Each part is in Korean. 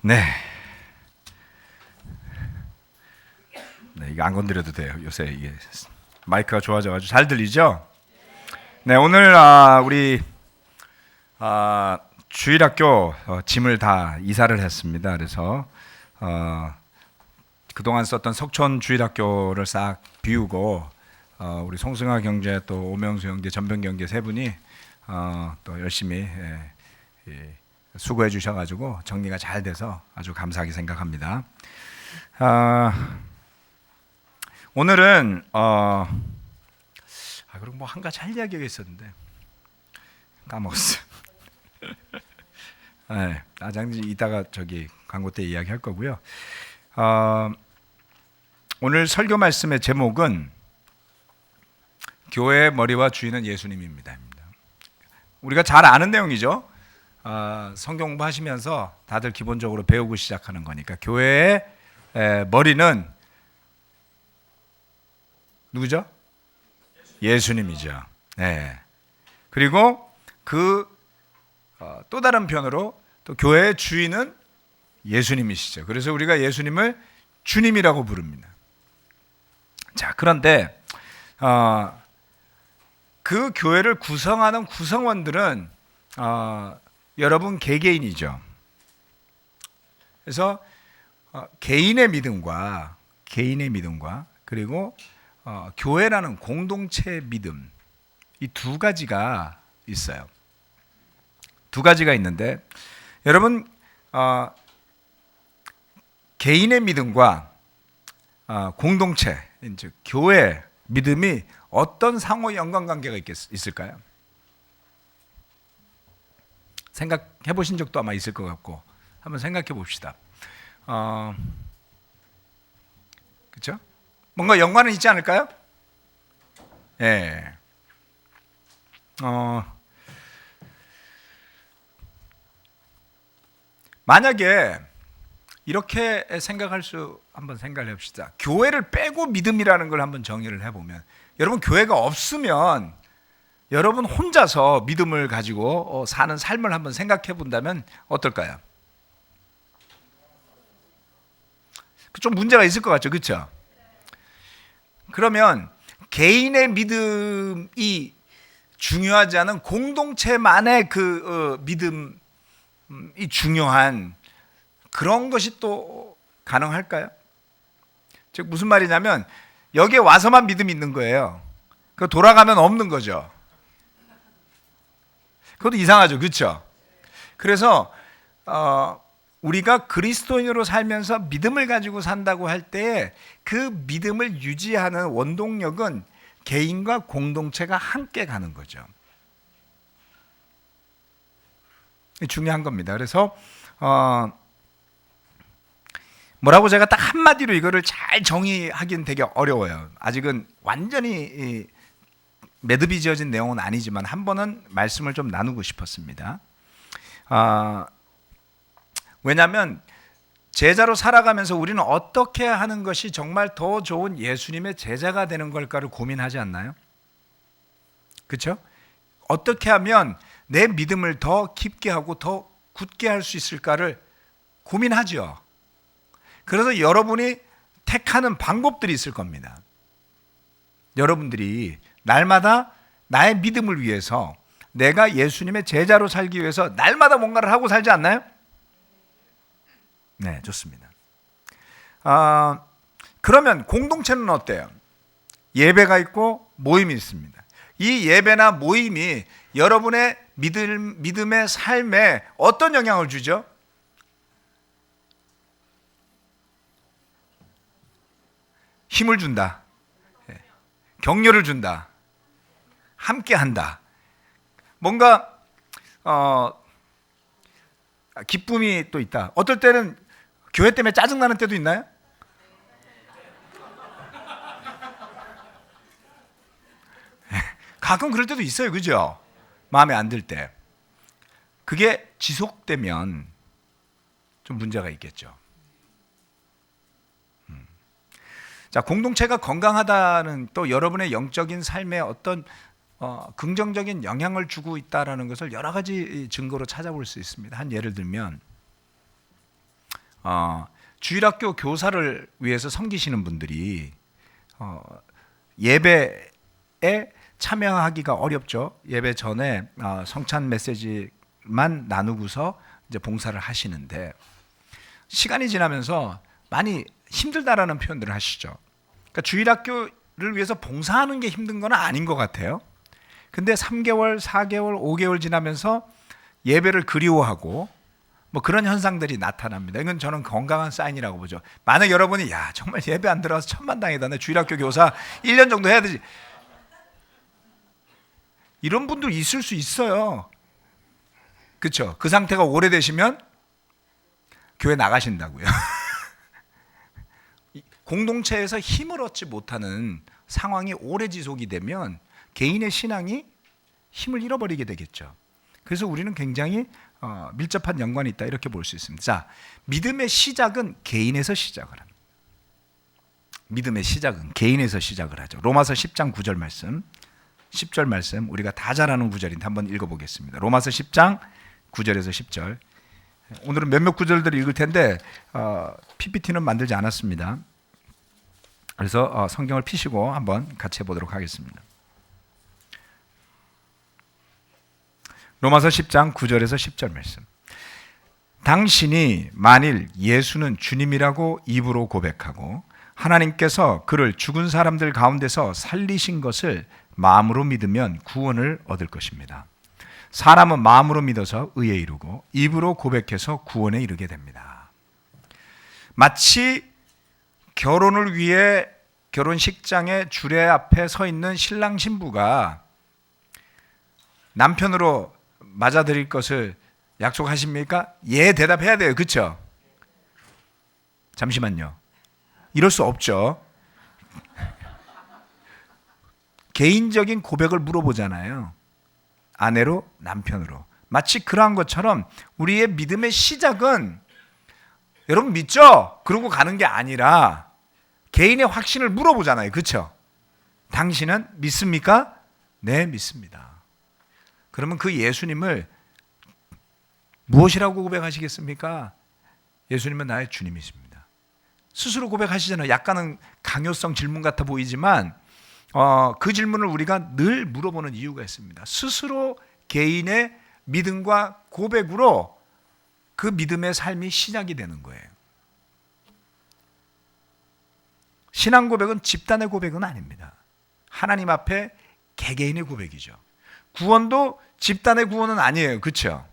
네. 네, 이거 안 건드려도 돼요. 요새 이게 마이크가 좋아져가지고 잘 들리죠? 네, 오늘 우리 주일학교 짐을 다 이사를 했습니다. 그래서 그동안 썼던 석촌 주일학교를 싹 비우고 우리 송승아 경제 또 오명수 형제 전병 경제 세 분이 또 열심히 수고해 주셔가지고 정리가 잘 돼서 아주 감사하게 생각합니다. 오늘은 그리고 뭐 한 가지 할 이야기가 있었는데 까먹었어요. 네, 나장님 이따가 저기 광고 때 이야기할 거고요. 오늘 설교 말씀의 제목은 교회의 머리와 주인은 예수님입니다. 우리가 잘 아는 내용이죠. 성경 공부하시면서 다들 기본적으로 배우고 시작하는 거니까 교회의 머리는 누구죠? 예수님이죠. 네. 그리고 또 다른 편으로 또 교회의 주인은 예수님이시죠. 그래서 우리가 예수님을 주님이라고 부릅니다. 자, 그런데 그 교회를 구성하는 구성원들은 여러분 개개인이죠. 그래서 개인의 믿음과 그리고 교회라는 공동체의 믿음, 이 두 가지가 있어요. 두 가지가 있는데 여러분 개인의 믿음과 공동체, 즉 교회 믿음이 어떤 상호 연관관계가 있을까요? 생각해 보신 적도 아마 있을 것 같고 한번 생각해 봅시다. 그렇죠? 뭔가 연관은 있지 않을까요? 예. 만약에 이렇게 한번 생각을 해봅시다. 교회를 빼고 믿음이라는 걸 한번 정의를 해보면, 여러분 교회가 없으면 여러분 혼자서 믿음을 가지고 사는 삶을 한번 생각해 본다면 어떨까요? 좀 문제가 있을 것 같죠, 그렇죠? 그러면 개인의 믿음이 중요하지 않은 공동체만의 믿음이 중요한 그런 것이 또 가능할까요? 즉 무슨 말이냐면 여기에 와서만 믿음이 있는 거예요. 그 돌아가면 없는 거죠. 그것도 이상하죠, 그렇죠? 그래서 우리가 그리스도인으로 살면서 믿음을 가지고 산다고 할 때 그 믿음을 유지하는 원동력은 개인과 공동체가 함께 가는 거죠. 중요한 겁니다. 그래서 뭐라고 제가 딱 한마디로 이거를 잘 정의하기는 되게 어려워요. 아직은 완전히 매듭이 지어진 내용은 아니지만 한 번은 말씀을 좀 나누고 싶었습니다. 왜냐하면 제자로 살아가면서 우리는 어떻게 하는 것이 정말 더 좋은 예수님의 제자가 되는 걸까를 고민하지 않나요? 그렇죠? 어떻게 하면 내 믿음을 더 깊게 하고 더 굳게 할 수 있을까를 고민하죠. 그래서 여러분이 택하는 방법들이 있을 겁니다. 여러분들이 날마다 나의 믿음을 위해서 내가 예수님의 제자로 살기 위해서 날마다 뭔가를 하고 살지 않나요? 네, 좋습니다. 그러면 공동체는 어때요? 예배가 있고 모임이 있습니다. 이 예배나 모임이 여러분의 믿음의 삶에 어떤 영향을 주죠? 힘을 준다. 격려를 준다. 함께 한다. 뭔가 기쁨이 또 있다. 어떨 때는 교회 때문에 짜증나는 때도 있나요? 가끔 그럴 때도 있어요, 그죠? 마음에 안 들 때. 그게 지속되면 좀 문제가 있겠죠. 자, 공동체가 건강하다는 또 여러분의 영적인 삶에 어떤 긍정적인 영향을 주고 있다는 것을 여러 가지 증거로 찾아볼 수 있습니다. 한 예를 들면 주일학교 교사를 위해서 섬기시는 분들이 예배에 참여하기가 어렵죠. 예배 전에 성찬 메시지만 나누고서 이제 봉사를 하시는데 시간이 지나면서 많이 힘들다라는 표현들을 하시죠. 그러니까 주일학교를 위해서 봉사하는 게 힘든 건 아닌 것 같아요. 근데 3개월, 4개월, 5개월 지나면서 예배를 그리워하고 뭐 그런 현상들이 나타납니다. 이건 저는 건강한 사인이라고 보죠. 만약 여러분이 정말 예배 안 들어와서 천만다행이다. 내 주일학교 교사 1년 정도 해야 되지. 이런 분들 있을 수 있어요. 그렇죠? 그 상태가 오래되시면 교회 나가신다고요. 공동체에서 힘을 얻지 못하는 상황이 오래 지속이 되면 개인의 신앙이 힘을 잃어버리게 되겠죠. 그래서 우리는 굉장히 밀접한 연관이 있다 이렇게 볼 수 있습니다. 자, 믿음의 시작은 개인에서 시작을 합니다. 믿음의 시작은 개인에서 시작을 하죠. 로마서 10장 9절 말씀, 10절 말씀 우리가 다 잘 아는 구절인데 한번 읽어보겠습니다. 로마서 10장 9절에서 10절. 오늘은 몇몇 구절들을 읽을 텐데 PPT는 만들지 않았습니다. 그래서 성경을 피시고 한번 같이 해보도록 하겠습니다. 로마서 10장 9절에서 10절 말씀. 당신이 만일 예수는 주님이라고 입으로 고백하고 하나님께서 그를 죽은 사람들 가운데서 살리신 것을 마음으로 믿으면 구원을 얻을 것입니다. 사람은 마음으로 믿어서 의에 이르고 입으로 고백해서 구원에 이르게 됩니다. 마치 결혼을 위해 결혼식장의 주례 앞에 서 있는 신랑 신부가 남편으로 맞아들일 것을 약속하십니까? 예, 대답해야 돼요. 그렇죠? 잠시만요. 이럴 수 없죠. 개인적인 고백을 물어보잖아요. 아내로, 남편으로. 마치 그러한 것처럼 우리의 믿음의 시작은 여러분 믿죠? 그러고 가는 게 아니라 개인의 확신을 물어보잖아요. 그렇죠? 당신은 믿습니까? 네, 믿습니다. 그러면 그 예수님을 무엇이라고 고백하시겠습니까? 예수님은 나의 주님이십니다. 스스로 고백하시잖아요. 약간은 강요성 질문 같아 보이지만 그 질문을 우리가 늘 물어보는 이유가 있습니다. 스스로 개인의 믿음과 고백으로 그 믿음의 삶이 시작이 되는 거예요. 신앙 고백은 집단의 고백은 아닙니다. 하나님 앞에 개개인의 고백이죠. 구원도 집단의 구원은 아니에요. 그렇죠?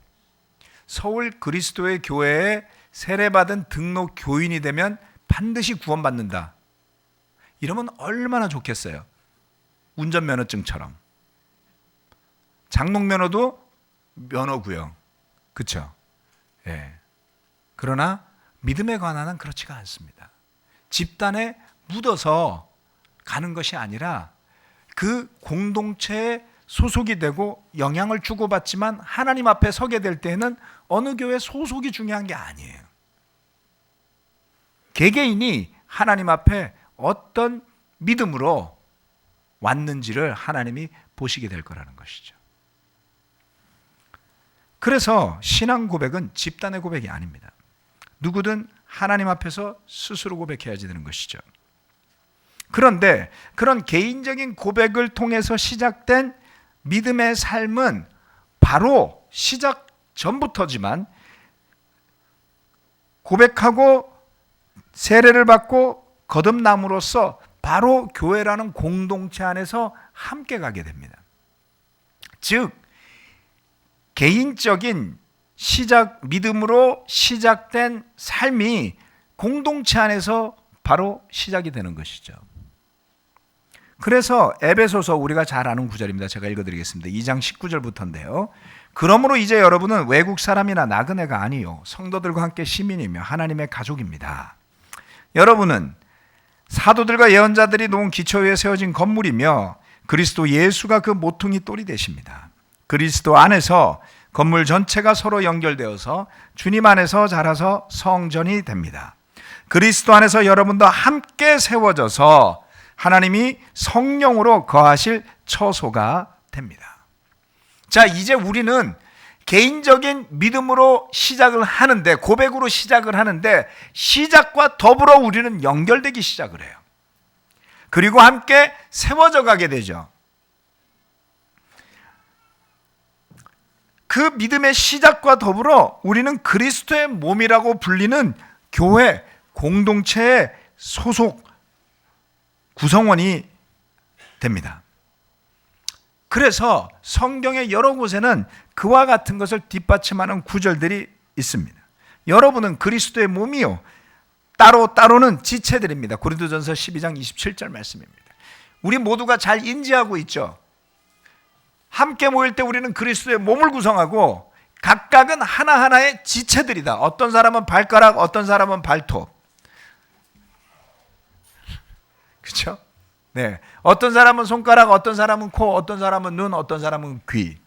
서울 그리스도의 교회에 세례받은 등록 교인이 되면 반드시 구원받는다. 이러면 얼마나 좋겠어요. 운전면허증처럼. 장롱면허도 면허고요. 그렇죠? 예. 그러나 믿음에 관한은 그렇지가 않습니다. 집단에 묻어서 가는 것이 아니라 그 공동체에 소속이 되고 영향을 주고받지만 하나님 앞에 서게 될 때에는 어느 교회 소속이 중요한 게 아니에요. 개개인이 하나님 앞에 어떤 믿음으로 왔는지를 하나님이 보시게 될 거라는 것이죠. 그래서 신앙 고백은 집단의 고백이 아닙니다. 누구든 하나님 앞에서 스스로 고백해야지 되는 것이죠. 그런데 그런 개인적인 고백을 통해서 시작된 믿음의 삶은 바로 시작 전부터지만 고백하고 세례를 받고 거듭남으로써 바로 교회라는 공동체 안에서 함께 가게 됩니다. 즉 개인적인 시작, 믿음으로 시작된 삶이 공동체 안에서 바로 시작이 되는 것이죠. 그래서 에베소서 우리가 잘 아는 구절입니다. 제가 읽어드리겠습니다. 2장 19절부터인데요. 그러므로 이제 여러분은 외국 사람이나 나그네가 아니요 성도들과 함께 시민이며 하나님의 가족입니다. 여러분은 사도들과 예언자들이 놓은 기초 위에 세워진 건물이며 그리스도 예수가 그 모퉁이 돌이 되십니다. 그리스도 안에서 건물 전체가 서로 연결되어서 주님 안에서 자라서 성전이 됩니다. 그리스도 안에서 여러분도 함께 세워져서 하나님이 성령으로 거하실 처소가 됩니다. 자, 이제 우리는 개인적인 믿음으로 시작을 하는데, 고백으로 시작을 하는데, 시작과 더불어 우리는 연결되기 시작을 해요. 그리고 함께 세워져 가게 되죠. 그 믿음의 시작과 더불어 우리는 그리스도의 몸이라고 불리는 교회 공동체의 소속 구성원이 됩니다. 그래서 성경의 여러 곳에는 그와 같은 것을 뒷받침하는 구절들이 있습니다. 여러분은 그리스도의 몸이요 따로따로는 지체들입니다. 고린도전서 12장 27절 말씀입니다. 우리 모두가 잘 인지하고 있죠. 함께 모일 때 우리는 그리스도의 몸을 구성하고 각각은 하나하나의 지체들이다. 어떤 사람은 발가락, 어떤 사람은 발톱. 그렇죠? 네. 어떤 사람은 손가락, 어떤 사람은 코, 어떤 사람은 눈, 어떤 사람은 귀.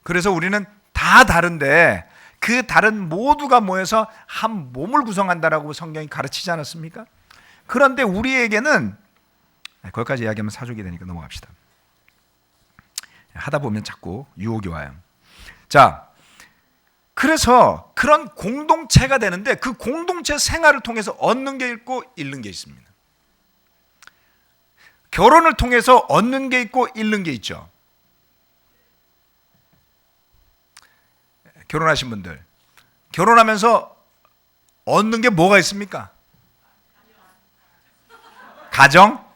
그래서 우리는 다 다른데 그 다른 모두가 모여서 한 몸을 구성한다라고 성경이 가르치지 않았습니까? 그런데 우리에게는 거기까지 이야기하면 사족이 되니까 넘어갑시다. 하다 보면 자꾸 유혹이 와요. 자, 그래서 그런 공동체가 되는데 그 공동체 생활을 통해서 얻는 게 있고 잃는 게 있습니다. 결혼을 통해서 얻는 게 있고 잃는 게 있죠. 결혼하신 분들, 결혼하면서 얻는 게 뭐가 있습니까? 가정?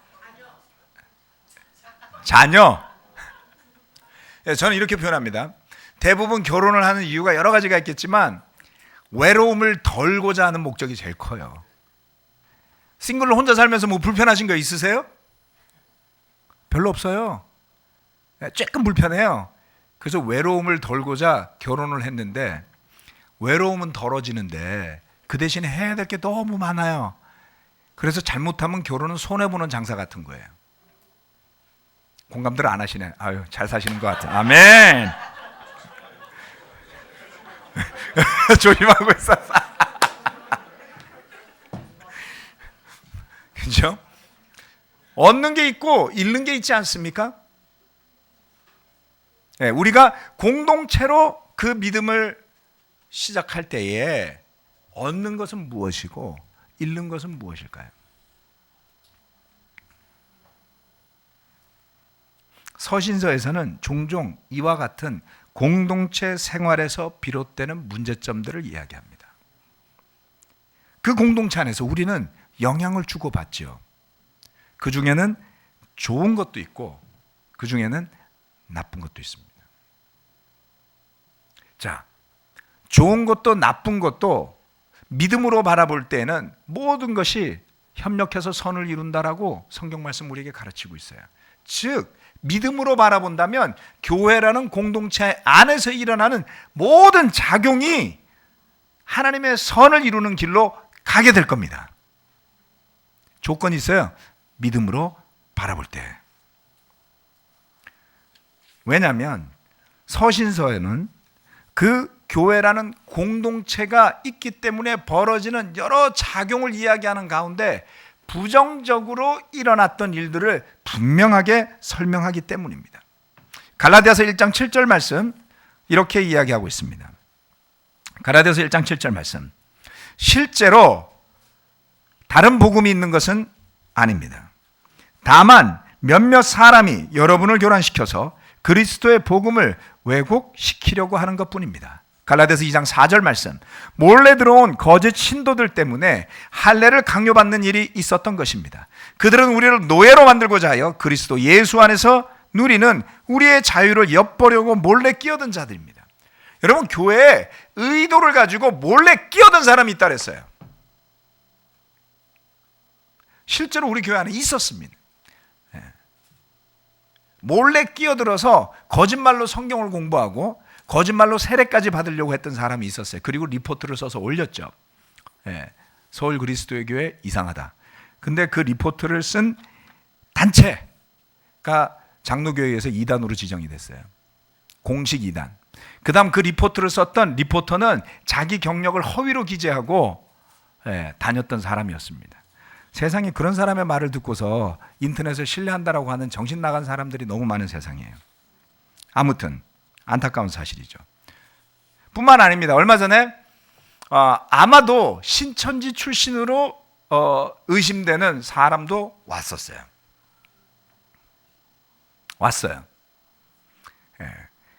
자녀? 저는 이렇게 표현합니다. 대부분 결혼을 하는 이유가 여러 가지가 있겠지만 외로움을 덜고자 하는 목적이 제일 커요. 싱글로 혼자 살면서 뭐 불편하신 거 있으세요? 별로 없어요. 조금 불편해요. 그래서 외로움을 덜고자 결혼을 했는데 외로움은 덜어지는데 그 대신에 해야 될 게 너무 많아요. 그래서 잘못하면 결혼은 손해보는 장사 같은 거예요. 공감들 안 하시네. 아유, 잘 사시는 것 같아. 아멘. 조심하고 있었어. 그죠? 얻는 게 있고 잃는 게 있지 않습니까? 네, 우리가 공동체로 그 믿음을 시작할 때에 얻는 것은 무엇이고 잃는 것은 무엇일까요? 서신서에서는 종종 이와 같은 공동체 생활에서 비롯되는 문제점들을 이야기합니다. 그 공동체 안에서 우리는 영향을 주고받죠. 그 중에는 좋은 것도 있고 그 중에는 나쁜 것도 있습니다. 자, 좋은 것도 나쁜 것도 믿음으로 바라볼 때에는 모든 것이 협력해서 선을 이룬다라고 성경 말씀 우리에게 가르치고 있어요. 즉 믿음으로 바라본다면 교회라는 공동체 안에서 일어나는 모든 작용이 하나님의 선을 이루는 길로 가게 될 겁니다. 조건이 있어요. 믿음으로 바라볼 때. 왜냐하면 서신서에는 그 교회라는 공동체가 있기 때문에 벌어지는 여러 작용을 이야기하는 가운데 부정적으로 일어났던 일들을 분명하게 설명하기 때문입니다. 갈라디아서 1장 7절 말씀 이렇게 이야기하고 있습니다. 갈라디아서 1장 7절 말씀. 실제로 다른 복음이 있는 것은 아닙니다. 다만 몇몇 사람이 여러분을 교란시켜서 그리스도의 복음을 왜곡시키려고 하는 것뿐입니다. 갈라디아서 2장 4절 말씀. 몰래 들어온 거짓 신도들 때문에 할례를 강요받는 일이 있었던 것입니다. 그들은 우리를 노예로 만들고자 하여 그리스도 예수 안에서 누리는 우리의 자유를 엿보려고 몰래 끼어든 자들입니다. 여러분, 교회에 의도를 가지고 몰래 끼어든 사람이 있다 그랬어요. 실제로 우리 교회 안에 있었습니다. 몰래 끼어들어서 거짓말로 성경을 공부하고 거짓말로 세례까지 받으려고 했던 사람이 있었어요. 그리고 리포트를 써서 올렸죠. 서울 그리스도의 교회 이상하다. 근데 그 리포트를 쓴 단체가 장로교회에서 2단으로 지정이 됐어요. 공식 2단. 그 다음 그 리포트를 썼던 리포터는 자기 경력을 허위로 기재하고 다녔던 사람이었습니다. 세상에 그런 사람의 말을 듣고서 인터넷을 신뢰한다라고 하는 정신 나간 사람들이 너무 많은 세상이에요. 아무튼 안타까운 사실이죠. 뿐만 아닙니다. 얼마 전에 아마도 신천지 출신으로 의심되는 사람도 왔어요.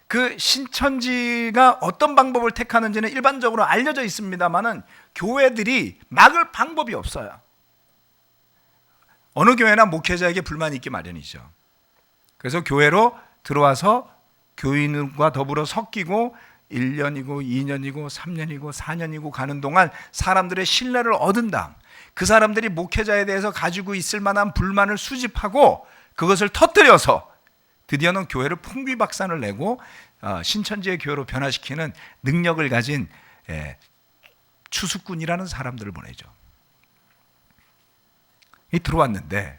그 신천지가 어떤 방법을 택하는지는 일반적으로 알려져 있습니다만은 교회들이 막을 방법이 없어요. 어느 교회나 목회자에게 불만이 있기 마련이죠. 그래서 교회로 들어와서 교인과 더불어 섞이고 1년이고 2년이고 3년이고 4년이고 가는 동안 사람들의 신뢰를 얻은 다음 그 사람들이 목회자에 대해서 가지고 있을 만한 불만을 수집하고 그것을 터뜨려서 드디어는 교회를 풍비박산을 내고 신천지의 교회로 변화시키는 능력을 가진 추수꾼이라는 사람들을 보내죠. 들어왔는데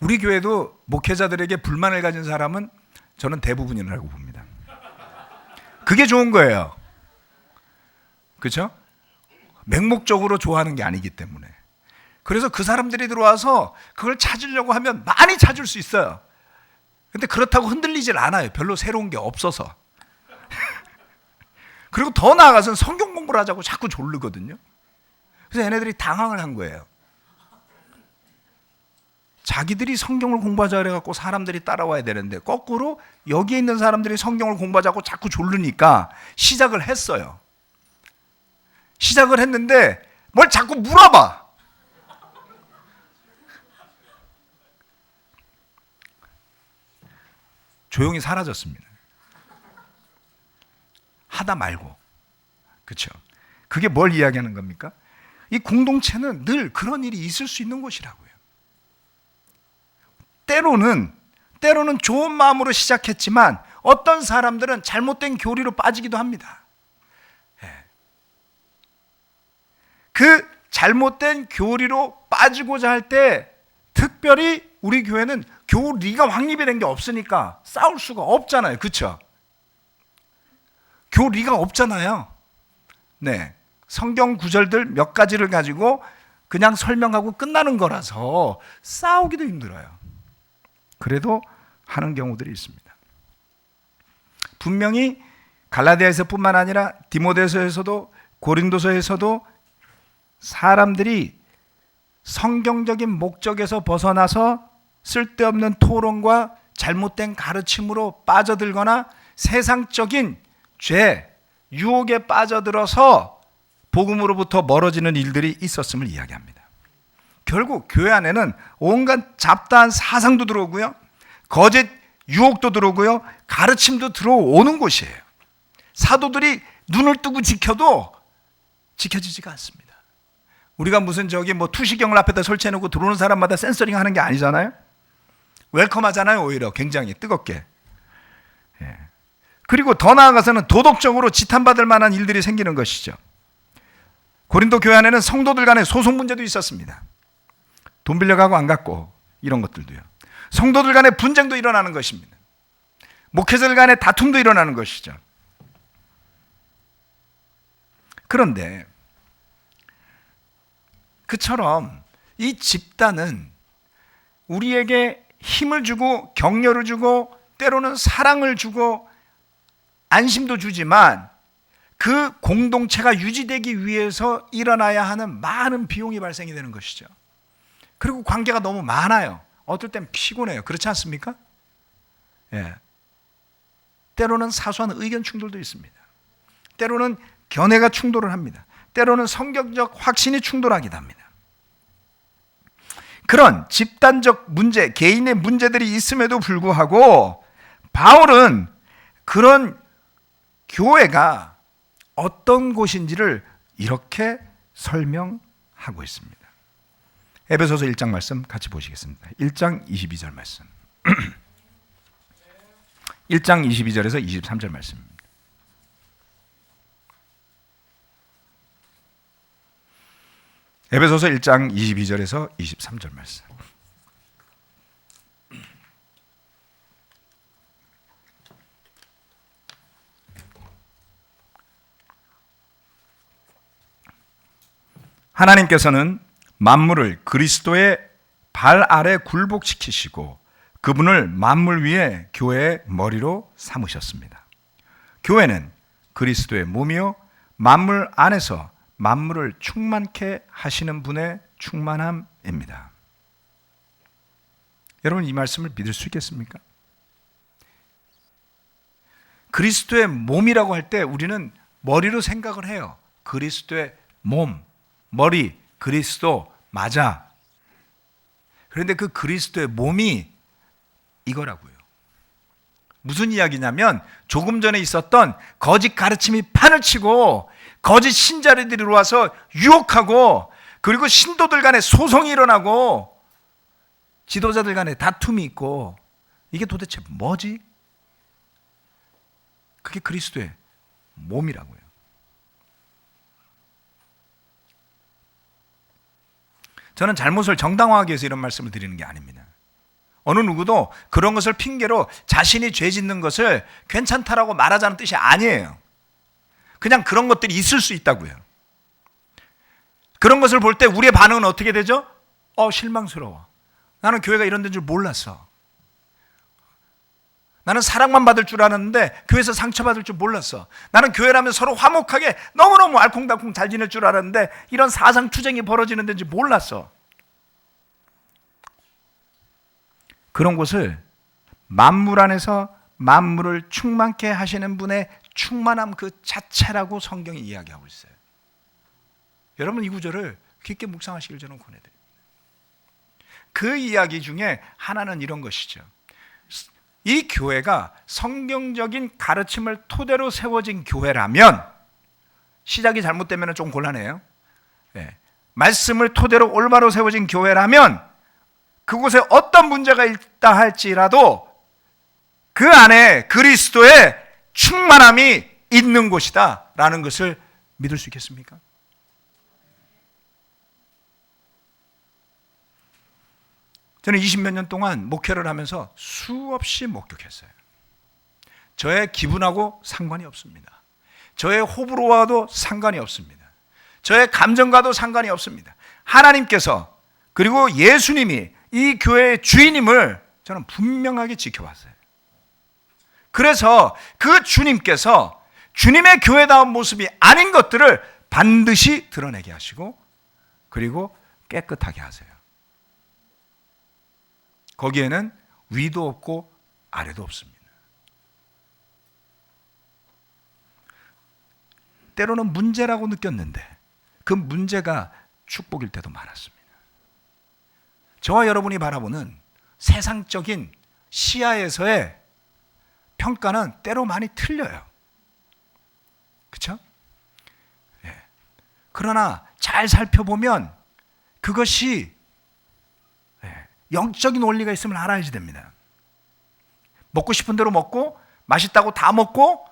우리 교회도 목회자들에게 불만을 가진 사람은 저는 대부분이라고 봅니다. 그게 좋은 거예요. 그렇죠? 맹목적으로 좋아하는 게 아니기 때문에. 그래서 그 사람들이 들어와서 그걸 찾으려고 하면 많이 찾을 수 있어요. 근데 그렇다고 흔들리질 않아요. 별로 새로운 게 없어서. 그리고 더 나아가서는 성경 공부를 하자고 자꾸 졸르거든요. 그래서 얘네들이 당황을 한 거예요. 자기들이 성경을 공부하자 그래갖고 사람들이 따라와야 되는데 거꾸로 여기에 있는 사람들이 성경을 공부하자고 자꾸 졸르니까 시작을 했어요. 시작을 했는데 뭘 자꾸 물어봐. 조용히 사라졌습니다. 하다 말고. 그렇죠? 그게 뭘 이야기하는 겁니까? 이 공동체는 늘 그런 일이 있을 수 있는 곳이라고요. 때로는 좋은 마음으로 시작했지만 어떤 사람들은 잘못된 교리로 빠지기도 합니다. 그 잘못된 교리로 빠지고자 할 때 특별히 우리 교회는 교리가 확립이 된 게 없으니까 싸울 수가 없잖아요. 그렇죠? 교리가 없잖아요. 네, 성경 구절들 몇 가지를 가지고 그냥 설명하고 끝나는 거라서 싸우기도 힘들어요. 그래도 하는 경우들이 있습니다. 분명히 갈라디아에서뿐만 아니라 디모데서에서도 고린도서에서도 사람들이 성경적인 목적에서 벗어나서 쓸데없는 토론과 잘못된 가르침으로 빠져들거나 세상적인 죄, 유혹에 빠져들어서 복음으로부터 멀어지는 일들이 있었음을 이야기합니다. 결국 교회 안에는 온갖 잡다한 사상도 들어오고요, 거짓 유혹도 들어오고요, 가르침도 들어오는 곳이에요. 사도들이 눈을 뜨고 지켜도 지켜지지가 않습니다. 우리가 무슨 투시경을 앞에다 설치해놓고 들어오는 사람마다 센서링 하는 게 아니잖아요. 웰컴 하잖아요. 오히려 굉장히 뜨겁게. 그리고 더 나아가서는 도덕적으로 지탄받을 만한 일들이 생기는 것이죠. 고린도 교회 안에는 성도들 간의 소송 문제도 있었습니다. 돈 빌려가고 안 갚고 이런 것들도요. 성도들 간의 분쟁도 일어나는 것입니다. 목회자들 간의 다툼도 일어나는 것이죠. 그런데 그처럼 이 집단은 우리에게 힘을 주고 격려를 주고 때로는 사랑을 주고 안심도 주지만 그 공동체가 유지되기 위해서 일어나야 하는 많은 비용이 발생이 되는 것이죠. 그리고 관계가 너무 많아요. 어떨 땐 피곤해요. 그렇지 않습니까? 때로는 사소한 의견 충돌도 있습니다. 때로는 견해가 충돌을 합니다. 때로는 성경적 확신이 충돌하기도 합니다. 그런 집단적 문제, 개인의 문제들이 있음에도 불구하고 바울은 그런 교회가 어떤 곳인지를 이렇게 설명하고 있습니다. 에베소서 1장 말씀 같이 보시겠습니다. 1장 22절 말씀. 1장 22절에서 23절 말씀입니다. 에베소서 1장 22절에서 23절 말씀. 하나님께서는 만물을 그리스도의 발 아래 굴복시키시고 그분을 만물 위에 교회의 머리로 삼으셨습니다. 교회는 그리스도의 몸이요 만물 안에서 만물을 충만케 하시는 분의 충만함입니다. 여러분, 이 말씀을 믿을 수 있겠습니까? 그리스도의 몸이라고 할 때 우리는 머리로 생각을 해요. 그리스도의 몸, 머리, 그리스도 맞아. 그런데 그 그리스도의 몸이 이거라고요. 무슨 이야기냐면 조금 전에 있었던 거짓 가르침이 판을 치고 거짓 신자들이 와서 유혹하고, 그리고 신도들 간에 소송이 일어나고 지도자들 간에 다툼이 있고, 이게 도대체 뭐지? 그게 그리스도의 몸이라고요. 저는 잘못을 정당화하기 위해서 이런 말씀을 드리는 게 아닙니다. 어느 누구도 그런 것을 핑계로 자신이 죄 짓는 것을 괜찮다라고 말하자는 뜻이 아니에요. 그냥 그런 것들이 있을 수 있다고요. 그런 것을 볼 때 우리의 반응은 어떻게 되죠? 실망스러워. 나는 교회가 이런 데인 줄 몰랐어. 나는 사랑만 받을 줄 알았는데 교회에서 상처받을 줄 몰랐어. 나는 교회라면 서로 화목하게 너무너무 알콩달콩 잘 지낼 줄 알았는데 이런 사상투쟁이 벌어지는 데인지 몰랐어. 그런 곳을 만물 안에서 만물을 충만케 하시는 분의 충만함 그 자체라고 성경이 이야기하고 있어요. 여러분, 이 구절을 깊게 묵상하시길 저는 권해드립니다. 그 이야기 중에 하나는 이런 것이죠. 이 교회가 성경적인 가르침을 토대로 세워진 교회라면, 시작이 잘못되면 좀 곤란해요. 말씀을 토대로 올바로 세워진 교회라면 그곳에 어떤 문제가 있다 할지라도 그 안에 그리스도의 충만함이 있는 곳이다 라는 것을 믿을 수 있겠습니까? 저는 20몇 년 동안 목회를 하면서 수없이 목격했어요. 저의 기분하고 상관이 없습니다. 저의 호불호와도 상관이 없습니다. 저의 감정과도 상관이 없습니다. 하나님께서, 그리고 예수님이 이 교회의 주인임을 저는 분명하게 지켜봤어요. 그래서 그 주님께서 주님의 교회다운 모습이 아닌 것들을 반드시 드러내게 하시고, 그리고 깨끗하게 하세요. 거기에는 위도 없고 아래도 없습니다. 때로는 문제라고 느꼈는데 그 문제가 축복일 때도 많았습니다. 저와 여러분이 바라보는 세상적인 시야에서의 평가는 때로 많이 틀려요. 그렇죠? 그러나 잘 살펴보면 그것이 영적인 원리가 있음을 알아야지 됩니다. 먹고 싶은 대로 먹고 맛있다고 다 먹고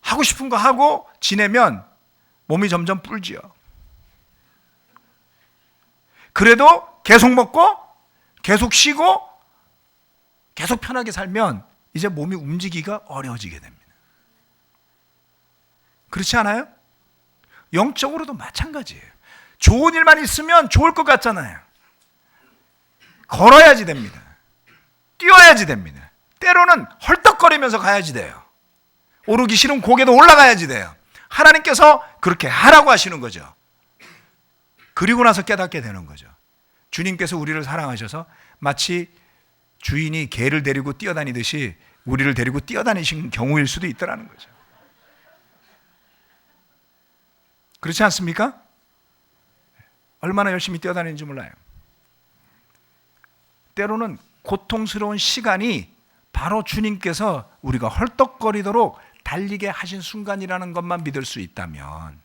하고 싶은 거 하고 지내면 몸이 점점 뿔지요. 그래도 계속 먹고 계속 쉬고 계속 편하게 살면 이제 몸이 움직이기가 어려워지게 됩니다. 그렇지 않아요? 영적으로도 마찬가지예요. 좋은 일만 있으면 좋을 것 같잖아요. 걸어야지 됩니다. 뛰어야지 됩니다. 때로는 헐떡거리면서 가야지 돼요. 오르기 싫은 고개도 올라가야지 돼요. 하나님께서 그렇게 하라고 하시는 거죠. 그리고 나서 깨닫게 되는 거죠. 주님께서 우리를 사랑하셔서 마치 주인이 개를 데리고 뛰어다니듯이 우리를 데리고 뛰어다니신 경우일 수도 있더라는 거죠. 그렇지 않습니까? 얼마나 열심히 뛰어다니는지 몰라요. 때로는 고통스러운 시간이 바로 주님께서 우리가 헐떡거리도록 달리게 하신 순간이라는 것만 믿을 수 있다면,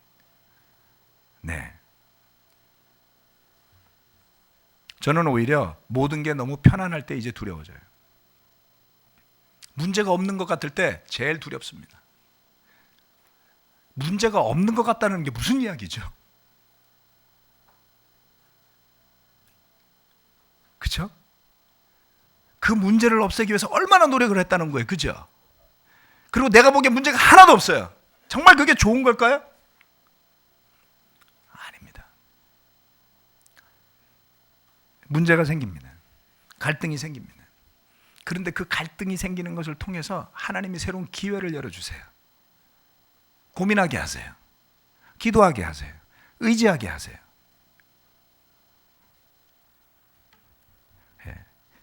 저는 오히려 모든 게 너무 편안할 때 이제 두려워져요. 문제가 없는 것 같을 때 제일 두렵습니다. 문제가 없는 것 같다는 게 무슨 이야기죠? 그렇죠? 그 문제를 없애기 위해서 얼마나 노력을 했다는 거예요. 그죠? 그리고 내가 보기엔 문제가 하나도 없어요. 정말 그게 좋은 걸까요? 아닙니다. 문제가 생깁니다. 갈등이 생깁니다. 그런데 그 갈등이 생기는 것을 통해서 하나님이 새로운 기회를 열어주세요. 고민하게 하세요. 기도하게 하세요. 의지하게 하세요.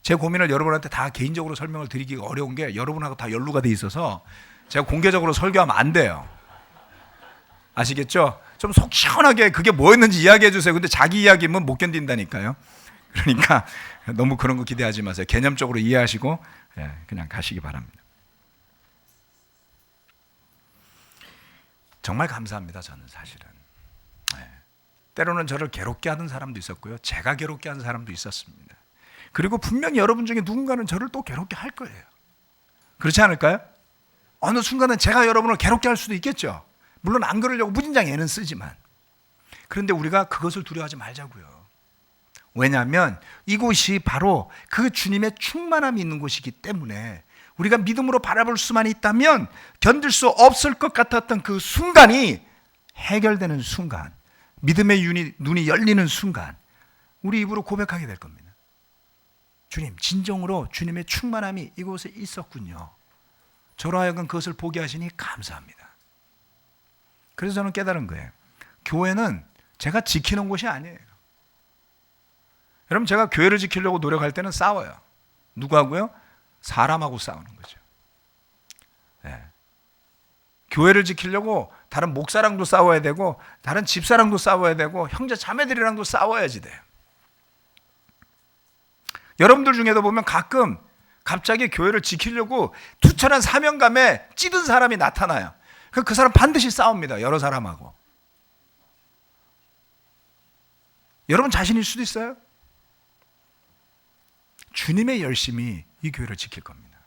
제 고민을 여러분한테 다 개인적으로 설명을 드리기가 어려운 게 여러분하고 다 연루가 돼 있어서 제가 공개적으로 설교하면 안 돼요. 아시겠죠? 좀 속 시원하게 그게 뭐였는지 이야기해 주세요. 근데 자기 이야기면 못 견딘다니까요. 그러니까 너무 그런 거 기대하지 마세요. 개념적으로 이해하시고 그냥 가시기 바랍니다. 정말 감사합니다. 저는 사실은 때로는 저를 괴롭게 하는 사람도 있었고요, 제가 괴롭게 하는 사람도 있었습니다. 그리고 분명히 여러분 중에 누군가는 저를 또 괴롭게 할 거예요. 그렇지 않을까요? 어느 순간은 제가 여러분을 괴롭게 할 수도 있겠죠. 물론 안 그러려고 무진장 애는 쓰지만, 그런데 우리가 그것을 두려워하지 말자고요. 왜냐하면 이곳이 바로 그 주님의 충만함이 있는 곳이기 때문에 우리가 믿음으로 바라볼 수만 있다면 견딜 수 없을 것 같았던 그 순간이 해결되는 순간, 믿음의 눈이 열리는 순간 우리 입으로 고백하게 될 겁니다. 주님, 진정으로 주님의 충만함이 이곳에 있었군요. 저로 하여금 그것을 보게 하시니 감사합니다. 그래서 저는 깨달은 거예요. 교회는 제가 지키는 곳이 아니에요. 여러분, 제가 교회를 지키려고 노력할 때는 싸워요. 누구하고요? 사람하고 싸우는 거죠. 교회를 지키려고 다른 목사랑도 싸워야 되고 다른 집사랑도 싸워야 되고 형제 자매들이랑도 싸워야지 돼요. 여러분들 중에도 보면 가끔 갑자기 교회를 지키려고 투철한 사명감에 찌든 사람이 나타나요. 그 사람 반드시 싸웁니다. 여러 사람하고. 여러분 자신일 수도 있어요. 주님의 열심이 이 교회를 지킬 겁니다.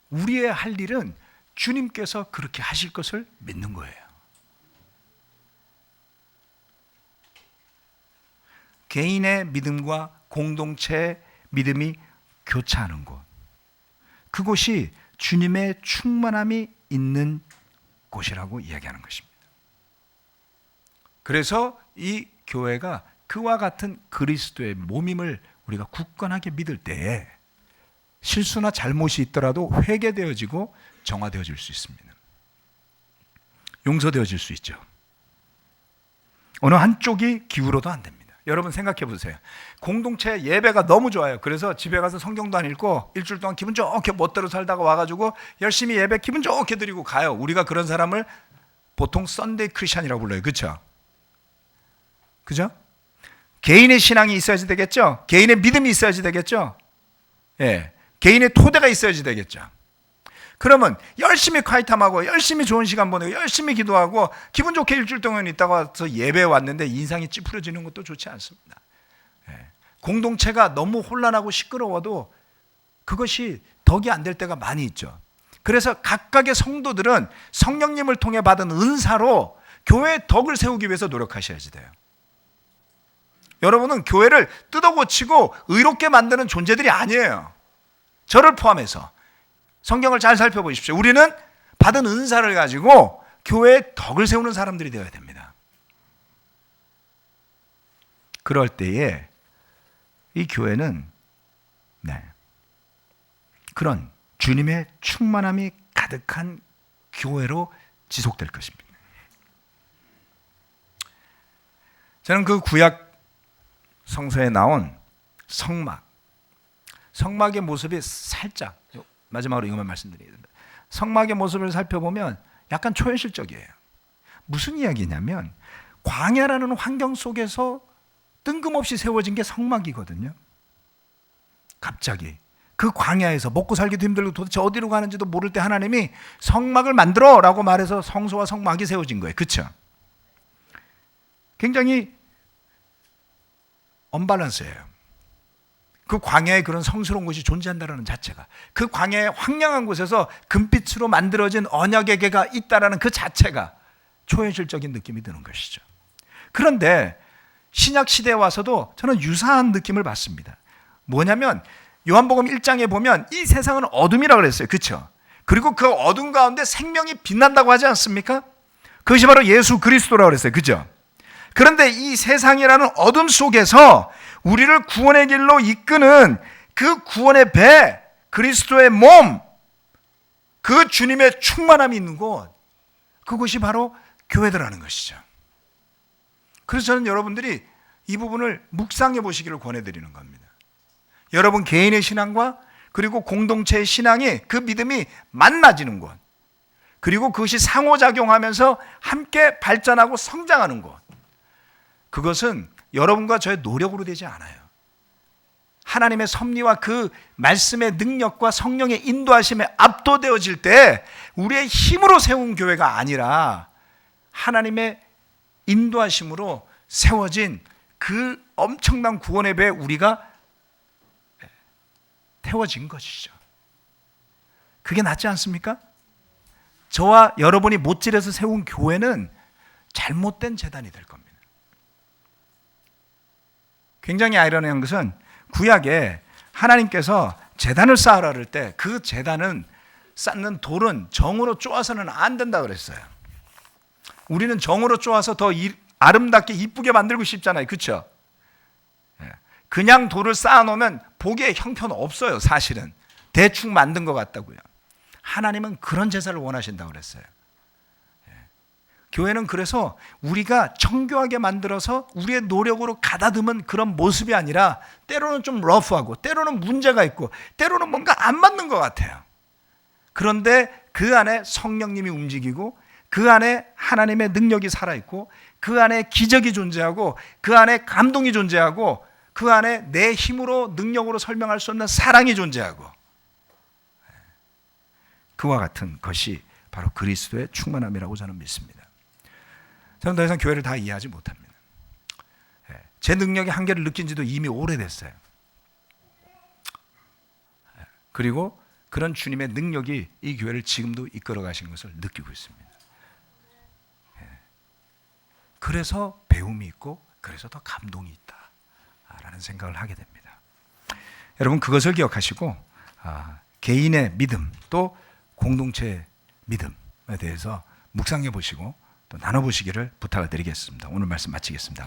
우리의 할 일은 주님께서 그렇게 하실 것을 믿는 거예요. 개인의 믿음과 공동체의 믿음이 교차하는 곳, 그곳이 주님의 충만함이 있는 곳이라고 이야기하는 것입니다. 그래서 이 교회가 그와 같은 그리스도의 몸임을 우리가 굳건하게 믿을 때에 실수나 잘못이 있더라도 회개되어지고 정화되어질 수 있습니다. 용서되어질 수 있죠. 어느 한쪽이 기울어도 안 됩니다. 여러분 생각해 보세요. 공동체 예배가 너무 좋아요. 그래서 집에 가서 성경도 안 읽고 일주일 동안 기분 좋게 멋대로 살다가 와가지고 열심히 예배 기분 좋게 드리고 가요. 우리가 그런 사람을 보통 썬데이 크리스찬이라고 불러요. 그렇죠? 그죠? 개인의 신앙이 있어야지 되겠죠? 개인의 믿음이 있어야지 되겠죠? 예, 개인의 토대가 있어야지 되겠죠? 그러면 열심히 콰이탐하고 열심히 좋은 시간 보내고 열심히 기도하고 기분 좋게 일주일 동안 있다가 와서 예배에 왔는데 인상이 찌푸려지는 것도 좋지 않습니다. 공동체가 너무 혼란하고 시끄러워도 그것이 덕이 안 될 때가 많이 있죠. 그래서 각각의 성도들은 성령님을 통해 받은 은사로 교회의 덕을 세우기 위해서 노력하셔야지 돼요. 여러분은 교회를 뜯어고치고 의롭게 만드는 존재들이 아니에요. 저를 포함해서 성경을 잘 살펴보십시오. 우리는 받은 은사를 가지고 교회의 덕을 세우는 사람들이 되어야 됩니다. 그럴 때에 이 교회는 그런 주님의 충만함이 가득한 교회로 지속될 것입니다. 저는 그 구약 성서에 나온 성막의 모습이 살짝, 마지막으로 이것만 말씀드리겠습니다. 성막의 모습을 살펴보면 약간 초현실적이에요. 무슨 이야기냐면 광야라는 환경 속에서 뜬금없이 세워진 게 성막이거든요. 갑자기 그 광야에서 먹고 살기도 힘들고 도대체 어디로 가는지도 모를 때 하나님이 성막을 만들어라고 말해서 성소와 성막이 세워진 거예요. 그렇죠? 굉장히 언밸런스예요. 그 광야에 그런 성스러운 곳이 존재한다는 자체가, 그 광야의 황량한 곳에서 금빛으로 만들어진 언약의 궤가 있다는 그 자체가 초현실적인 느낌이 드는 것이죠. 그런데 신약 시대에 와서도 저는 유사한 느낌을 받습니다. 뭐냐면 요한복음 1장에 보면 이 세상은 어둠이라고 그랬어요. 그렇죠? 그리고 그 어둠 가운데 생명이 빛난다고 하지 않습니까? 그것이 바로 예수 그리스도라고 그랬어요. 그렇죠? 그런데 이 세상이라는 어둠 속에서 우리를 구원의 길로 이끄는 그 구원의 배, 그리스도의 몸, 그 주님의 충만함이 있는 곳, 그것이 바로 교회더라는 것이죠. 그래서 저는 여러분들이 이 부분을 묵상해 보시기를 권해드리는 겁니다. 여러분 개인의 신앙과 그리고 공동체의 신앙이, 그 믿음이 만나지는 곳, 그리고 그것이 상호작용하면서 함께 발전하고 성장하는 곳, 그것은 여러분과 저의 노력으로 되지 않아요. 하나님의 섭리와 그 말씀의 능력과 성령의 인도하심에 압도되어질 때 우리의 힘으로 세운 교회가 아니라 하나님의 인도하심으로 세워진 그 엄청난 구원의 배에 우리가 태워진 것이죠. 그게 낫지 않습니까? 저와 여러분이 못질에서 세운 교회는 잘못된 재단이 될 겁니다. 굉장히 아이러니한 것은 구약에 하나님께서 재단을 쌓으라 그럴 때 그 재단은 쌓는 돌은 정으로 쪼아서는 안 된다 그랬어요. 우리는 정으로 쪼아서 더 아름답게 이쁘게 만들고 싶잖아요. 그렇죠? 그냥 돌을 쌓아놓으면 보기에 형편 없어요. 사실은 대충 만든 것 같다고요. 하나님은 그런 제사를 원하신다고 그랬어요. 교회는 그래서 우리가 정교하게 만들어서 우리의 노력으로 가다듬은 그런 모습이 아니라 때로는 좀 러프하고 때로는 문제가 있고 때로는 뭔가 안 맞는 것 같아요. 그런데 그 안에 성령님이 움직이고 그 안에 하나님의 능력이 살아있고 그 안에 기적이 존재하고 그 안에 감동이 존재하고 그 안에 내 힘으로 능력으로 설명할 수 없는 사랑이 존재하고, 그와 같은 것이 바로 그리스도의 충만함이라고 저는 믿습니다. 저는 더 이상 교회를 다 이해하지 못합니다. 제 능력의 한계를 느낀 지도 이미 오래됐어요. 그리고 그런 주님의 능력이 이 교회를 지금도 이끌어 가시는 것을 느끼고 있습니다. 그래서 배움이 있고 그래서 더 감동이 있다라는 생각을 하게 됩니다. 여러분 그것을 기억하시고 개인의 믿음 또 공동체의 믿음에 대해서 묵상해 보시고 또 나눠보시기를 부탁을 드리겠습니다. 오늘 말씀 마치겠습니다.